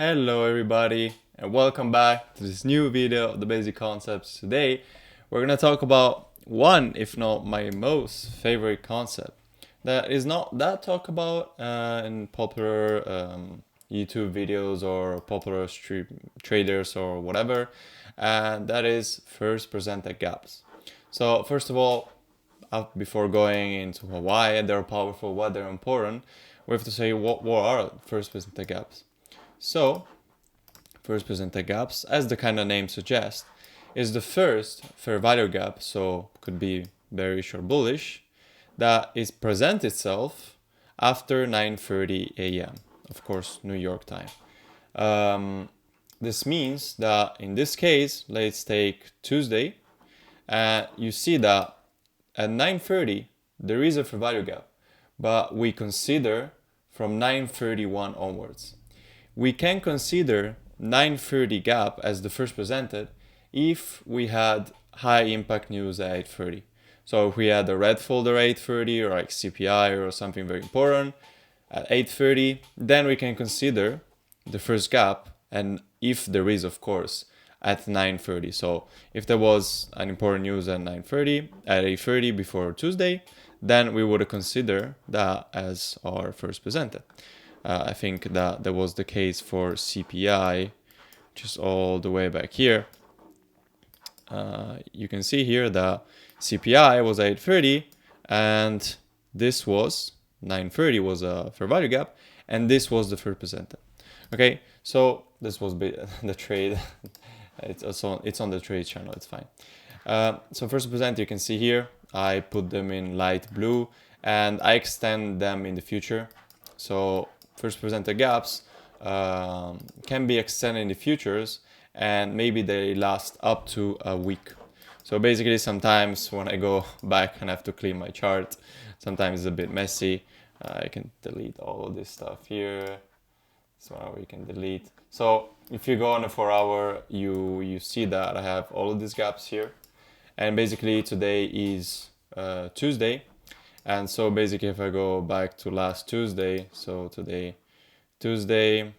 Hello everybody and welcome back to this new video of the basic concepts. Today we're gonna talk about one, if not my most favorite concept that is not that talked about in popular YouTube videos or popular street traders or whatever, and that is first presented gaps. So first of all, before going into why they're powerful, why they're important, we have to say what are first presented gaps. So, first presented gaps, as the kind of name suggests, is the first fair value gap, so could be bearish or bullish, that is present itself after 9:30 a.m. Of course, New York time. This means that in this case, let's take Tuesday, and you see that at 9:30 there is a fair value gap, but we consider from 9:31 onwards. We can consider 9:30 gap as the first presented if we had high impact news at 8:30. So if we had a red folder at 8:30 or like CPI or something very important at 8:30, then we can consider the first gap, and if there is, of course, at 9:30. So if there was an important news at 9:30, at 8:30 before Tuesday, then we would consider that as our first presented. I think that was the case for CPI, which is all the way back here. You can see here that CPI was 8:30, and this was 9:30 was a fair value gap, and this was the first presented. Okay, so this was the trade. It's on the trade channel. It's fine. So first presented, you can see here, I put them in light blue, and I extend them in the future. So first presented gaps can be extended in the futures, and maybe they last up to a week. So basically, sometimes when I go back and have to clean my chart, sometimes it's a bit messy. I can delete all of this stuff here. This one we can delete. So if you go on a 4-hour, you see that I have all of these gaps here, and basically today is Tuesday. And so basically, if I go back to last Tuesday, so today's Tuesday,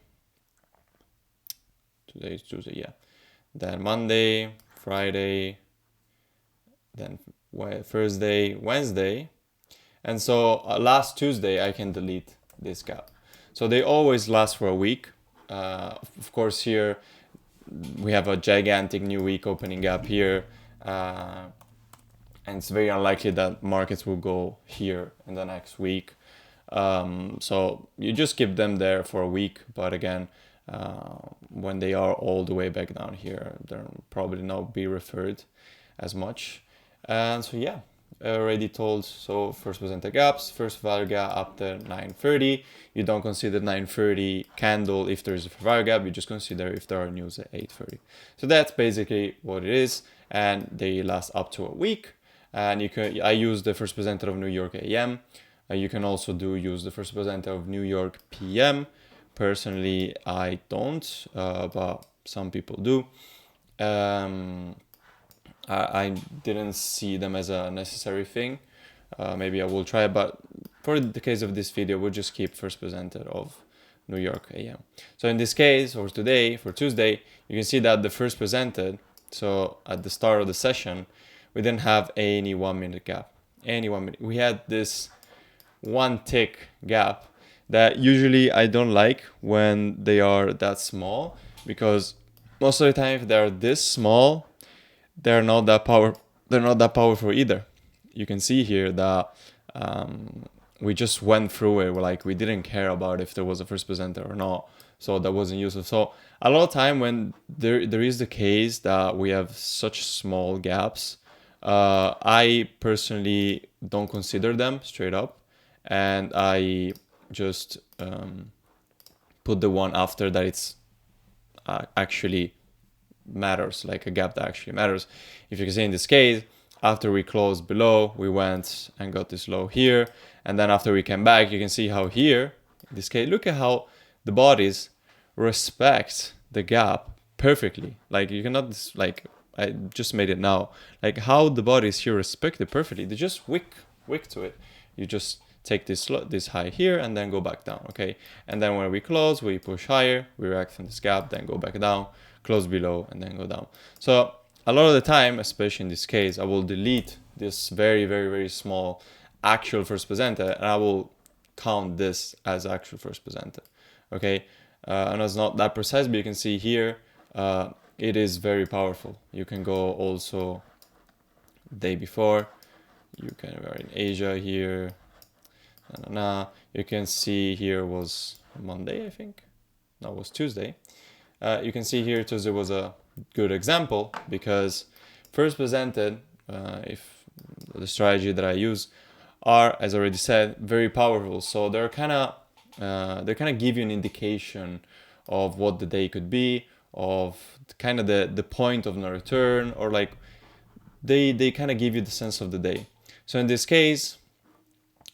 yeah. Then Monday, Friday, then Thursday, Wednesday. And so last Tuesday, I can delete this gap. So they always last for a week. Of course, here we have a gigantic new week opening gap here. And it's very unlikely that markets will go here in the next week. So you just keep them there for a week. But again, when they are all the way back down here, they'll probably not be referred as much. And so yeah, already told. So first presented gaps, first value gap up to 9:30. You don't consider 9:30 candle if there is a value gap. You just consider if there are news at 8:30. So that's basically what it is, and they last up to a week. And I use the first presented of New York AM. You can also use the first presented of New York PM. Personally, I don't, but some people do. I didn't see them as a necessary thing. Maybe I will try, but for the case of this video, we'll just keep first presented of New York AM. So in this case, or today, for Tuesday, you can see that the first presented, so at the start of the session, we didn't have any 1 minute gap. We had this one tick gap that usually I don't like when they are that small, because most of the time if they're this small, they're not that powerful either. You can see here that we just went through it. Like we didn't care about if there was a first presenter or not, so that wasn't useful. So a lot of time when there is the case that we have such small gaps, I personally don't consider them straight up, and I just put the one after that it's actually matters, like a gap that actually matters. If you can see in this case, after we closed below, we went and got this low here, and then after we came back, you can see how here, in this case, look at how the bodies respect the gap perfectly. Like you cannot, like I just made it now, like how the bodies here respect it perfectly. They just wick to it. You just take this high here and then go back down, okay? And then when we close, we push higher, we react from this gap, then go back down, close below, and then go down. So a lot of the time, especially in this case, I will delete this very, very, very small actual first percentile, and I will count this as actual first percentile, okay? And it's not that precise, but you can see here, it is very powerful. You can go also day before, you can are in Asia here, you can see here was Monday, I think, no, it was Tuesday. You can see here Tuesday was a good example because first presented, if the strategy that I use are, as I already said, very powerful. So they're kind of give you an indication of what the day could be, of kind of the point of no return, or like they kind of give you the sense of the day. So in this case,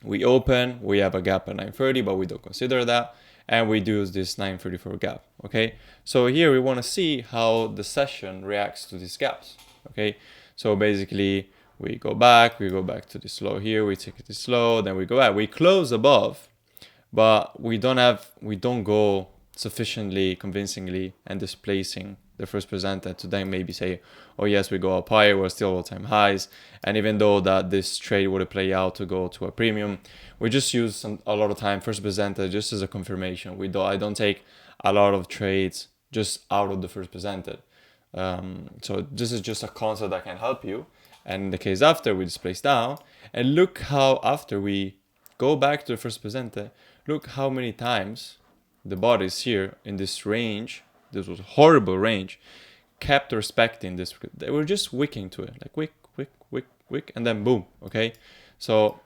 we open, we have a gap at 9:30, but we don't consider that, and we do this 9:34 gap, okay? So here we want to see how the session reacts to these gaps, okay? So basically, we go back to this low here, we take this low, then we go back, we close above, but we don't go sufficiently convincingly and displacing the first presenter to then maybe say, oh yes, we go up higher, we're still all-time highs, and even though that this trade would play out to go to a premium, we just use a lot of time first presenter just as a confirmation. I don't take a lot of trades just out of the first presented. So this is just a concept that can help you. And in the case after, we displace down, and look how after we go back to the first presenter, look how many times the bodies here in this range, this was a horrible range, kept respecting this. They were just wicking to it, like wick, wick, wick, wick, and then boom, okay? So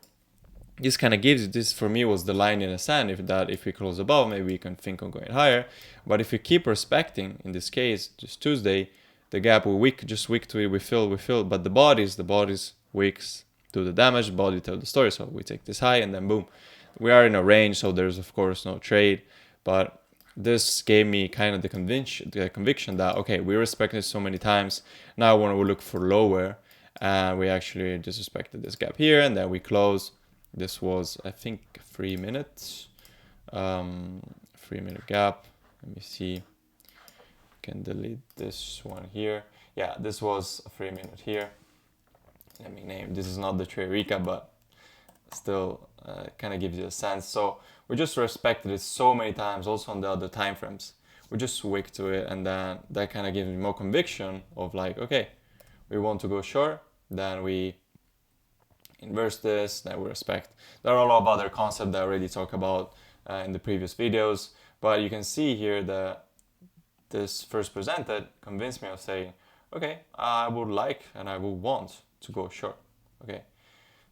this kind of gives you, this for me was the line in the sand, if we close above, maybe we can think of going higher. But if we keep respecting, in this case, just Tuesday, the gap we wick to it, we fill, but the bodies wicks do the damage, body tell the story. So we take this high and then boom. We are in a range, so there's of course no trade, but this gave me kind of the conviction that, okay, we respected it so many times, now when we look for lower, and we actually disrespected this gap here, and then we close. This was, I think, 3 minutes, 3-minute gap. Let me see, can delete this one here. Yeah, this was a 3-minute here. Let me name, this is not the trade recap, but still kind of gives you a sense. So we just respected it so many times, also on the other time frames. We just wick to it, and then that kind of gives me more conviction of like, okay, we want to go short, then we inverse this, then we respect. There are a lot of other concepts that I already talked about in the previous videos, but you can see here that this first presented convinced me of saying, okay, I would like and I would want to go short, okay?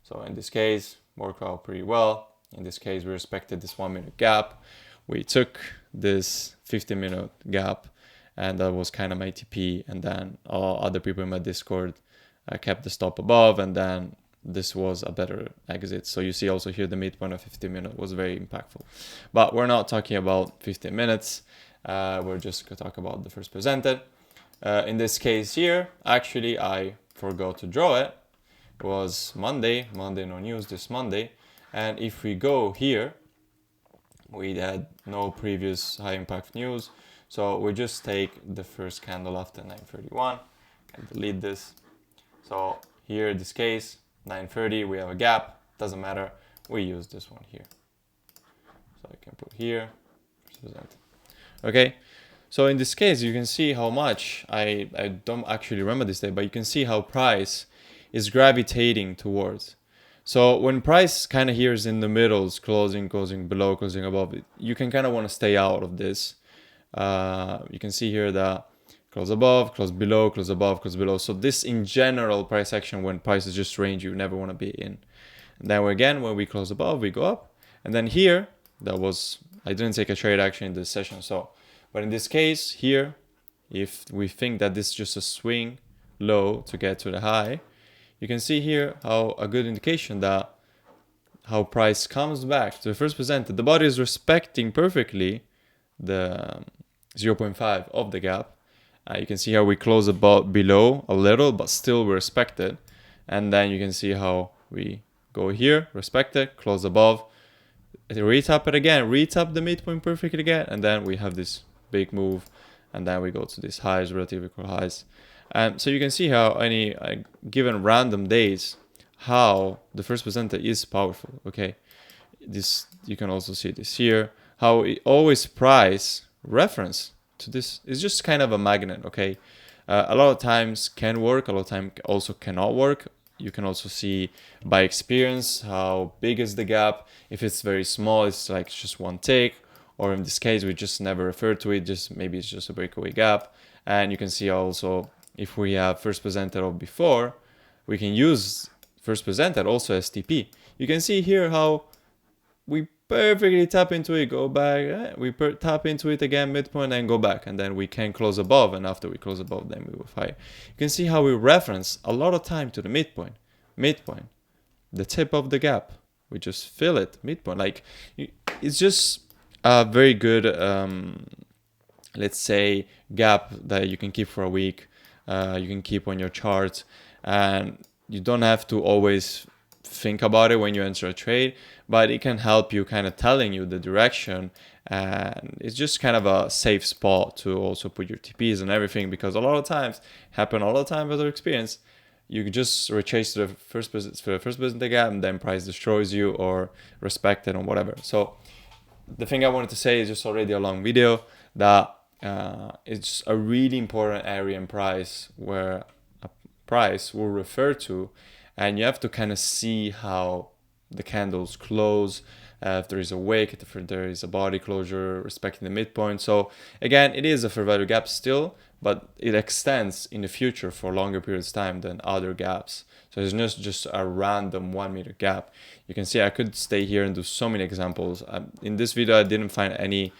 So in this case, worked out pretty well. In this case, we respected this 1-minute gap. We took this 15-minute gap, and that was kind of my TP. And then all other people in my Discord kept the stop above, and then this was a better exit. So you see also here the midpoint of 15 minutes was very impactful. But we're not talking about 15 minutes. We're just going to talk about the first presented. In this case here, actually, I forgot to draw it. It was Monday no news this Monday. And if we go here, we had no previous high impact news. So we just take the first candle after 9:31 and delete this. So here in this case, 9:30, we have a gap, doesn't matter. We use this one here. So I can put here, present. Okay. So in this case, you can see how much, I don't actually remember this day, but you can see how price is gravitating towards. So when price kind of here is in the middle, it's closing below, closing above, you can kind of want to stay out of this. You can see here that close above, close below, close above, close below. So this in general price action, when price is just range, you never want to be in. And then again, when we close above, we go up. And then here, I didn't take a trade action in this session. But in this case here, if we think that this is just a swing low to get to the high, you can see here how a good indication that how price comes back to the first presented. The body is respecting perfectly the 0.5 of the gap. You can see how we close about below a little, but still we respect it. And then you can see how we go here, respect it, close above, retap it again, retap the midpoint perfectly again, and then we have this big move, and then we go to these highs, relative equal highs. And so you can see how any given random days, how the first percentile is powerful. Okay, this you can also see this here, how it always price reference to this is just kind of a magnet. Okay, a lot of times can work, a lot of time also cannot work. You can also see by experience how big is the gap. If it's very small, it's like just one tick, or in this case we just never refer to it, just maybe it's just a breakaway gap. And you can see also if we have first percentile before, we can use first percentile also as TP. You can see here how we perfectly tap into it, go back, we tap into it again, midpoint, and go back, and then we can close above, and after we close above, then we will fire. You can see how we reference a lot of time to the midpoint, the tip of the gap, we just fill it, midpoint. Like, it's just a very good, let's say, gap that you can keep for a week, you can keep on your chart, and you don't have to always think about it when you enter a trade, but it can help you kind of telling you the direction, and it's just kind of a safe spot to also put your TPs and everything, because a lot of times happen all the time with our experience, you just retrace to the first percentile gap and then price destroys you or respect it or whatever. So the thing I wanted to say is just already a long video that it's a really important area in price where a price will refer to, and you have to kind of see how the candles close, if there is a wick, if there is a body closure, respecting the midpoint. So again, it is a fair value gap still, but it extends in the future for longer periods of time than other gaps. So it's not just a random 1 meter gap. You can see I could stay here and do so many examples. In this video, I didn't find any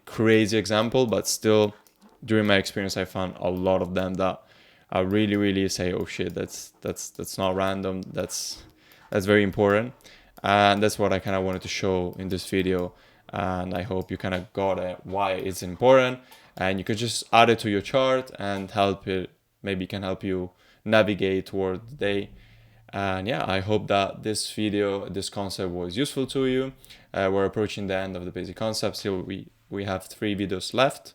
crazy example, but still, during my experience, I found a lot of them that I really say, oh shit, that's not random. That's very important, and that's what I kind of wanted to show in this video. And I hope you kind of got it, why it's important, and you could just add it to your chart and help it, maybe can help you navigate toward the day. And yeah, I hope that this video, this concept was useful to you. We're approaching the end of the basic concepts. Still, we have 3 videos left,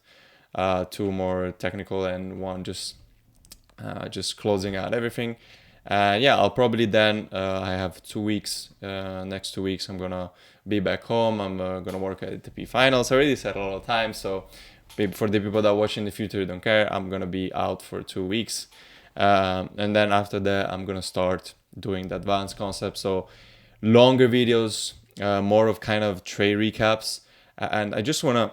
2 more technical and 1 just closing out everything. Yeah, I'll probably then, I have 2 weeks, next 2 weeks I'm gonna be back home. I'm gonna work at the P finals. I already said a lot of times, so for the people that watch in the future don't care, I'm gonna be out for 2 weeks, and then after that I'm gonna start doing the advanced concept, so longer videos, more of kind of trade recaps, and I just wanna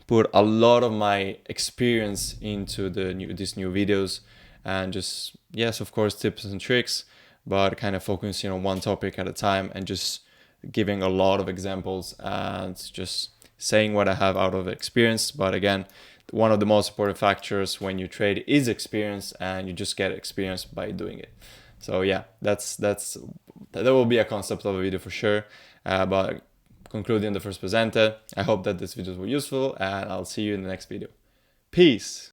put a lot of my experience into these new videos, and just, yes, of course, tips and tricks, but kind of focusing on one topic at a time and just giving a lot of examples and just saying what I have out of experience. But again, one of the most important factors when you trade is experience, and you just get experience by doing it. So yeah, that will be a concept of a video for sure. But concluding the first percentile, I hope that this videos were useful, and I'll see you in the next video. Peace.